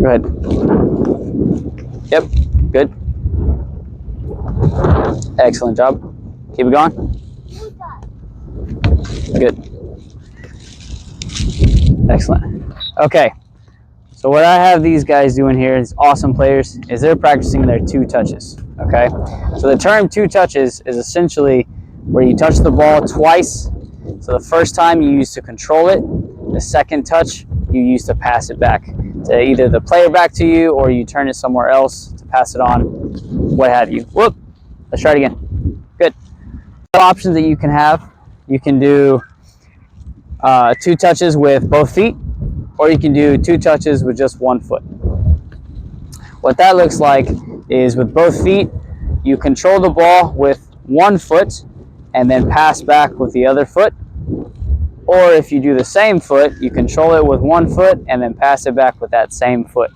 Go ahead. Yep, good. Excellent job. Keep it going. Good. Excellent. Okay. So what I have these guys doing here, these awesome players, is they're practicing their 2 touches. Okay. So the term 2 touches is essentially where you touch the ball twice. So the first time you use to control it, the second touch you use to pass it back to either the player back to you, or you turn it somewhere else to pass it on, what have you. Whoop. Let's try it again. Good. Options that you can have. You can do 2 touches with both feet, or you can do 2 touches with just 1 foot. What that looks like is with both feet, you control the ball with 1 foot and then pass back with the other foot. Or if you do the same foot, you control it with 1 foot and then pass it back with that same foot.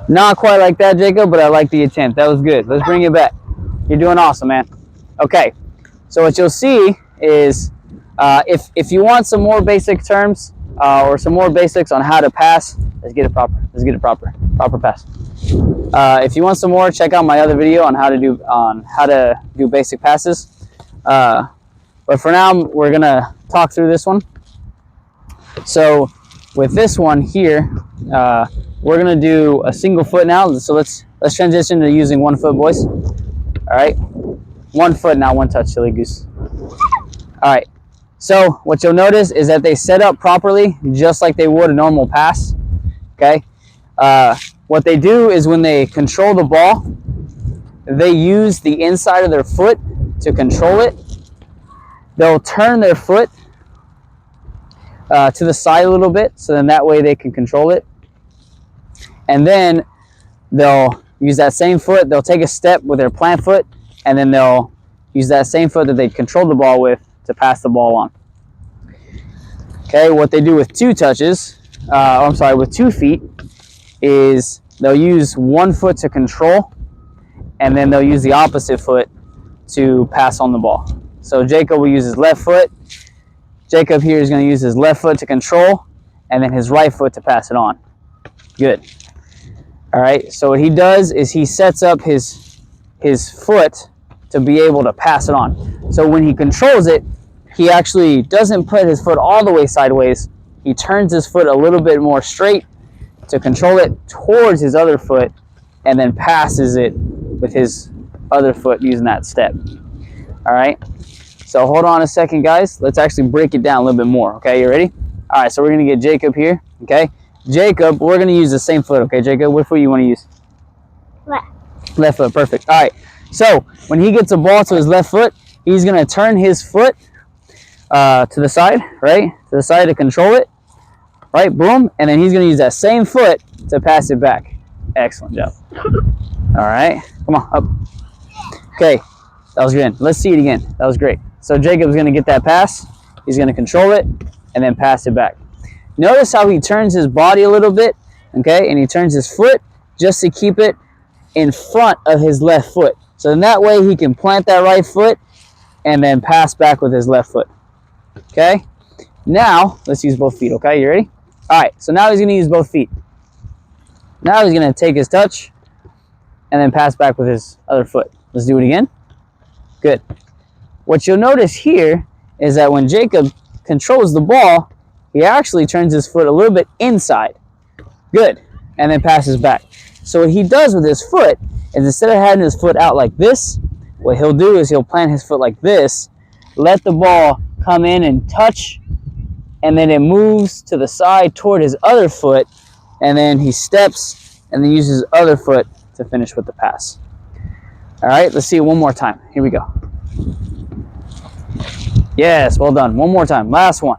Not quite like that, Jacob, but I like the attempt. That was good. Let's bring it back. You're doing awesome, man. Okay, so what you'll see is if you want some more basic terms or some more basics on how to pass, let's get it proper. Let's get it proper. Proper pass. If you want some more, check out my other video on how to do basic passes. But for now, we're gonna talk through this one. So with this one here, we're gonna do a single foot now. So let's transition to using 1 foot, boys. All right, 1 foot now, 1 touch, silly goose. All right. So what you'll notice is that they set up properly, just like they would a normal pass. Okay. What they do is when they control the ball, they use the inside of their foot to control it. They'll turn their foot to the side a little bit, so then that way they can control it. And then they'll use that same foot. They'll take a step with their plant foot, and then they'll use that same foot that they controlled the ball with to pass the ball on. Okay, what they do with 2 touches, with 2 feet, is they'll use 1 foot to control, and then they'll use the opposite foot to pass on the ball. So Jacob will use his left foot. Jacob here is going to use his left foot to control, and then his right foot to pass it on. Good. All right, so what he does is he sets up his foot to be able to pass it on. So when he controls it, he actually doesn't put his foot all the way sideways. He turns his foot a little bit more straight to control it towards his other foot, and then passes it with his other foot using that step. All right, so hold on a second, guys. Let's actually break it down a little bit more. Okay, you ready? All right, so we're gonna get Jacob here. Okay, Jacob, we're gonna use the same foot. Okay, Jacob, what foot you want to use? Left. Left foot, perfect. All right, so when he gets a ball to his left foot, he's gonna turn his foot to the side, right? To the side to control it, right? Boom, and then he's gonna use that same foot to pass it back. Excellent job. All right, come on, up. Okay, that was good. Let's see it again. That was great. So Jacob's gonna get that pass. He's gonna control it and then pass it back. Notice how he turns his body a little bit, okay? And he turns his foot just to keep it in front of his left foot. So in that way, he can plant that right foot and then pass back with his left foot, okay? Now, let's use both feet, okay? You ready? All right, so now he's gonna use both feet. Now he's gonna take his touch and then pass back with his other foot. Let's do it again. Good. What you'll notice here is that when Jacob controls the ball, he actually turns his foot a little bit inside. Good. And then passes back. So what he does with his foot is instead of having his foot out like this, what he'll do is he'll plant his foot like this, let the ball come in and touch, and then it moves to the side toward his other foot, and then he steps and then uses his other foot to finish with the pass. All right, let's see it one more time. Here we go. Yes, well done. One more time. Last one.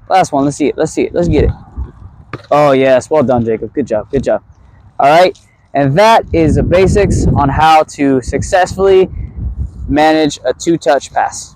Last one. Let's see it. Let's see it. Let's get it. Oh, yes. Well done, Jacob. Good job. Good job. All right. And that is the basics on how to successfully manage a 2-touch pass.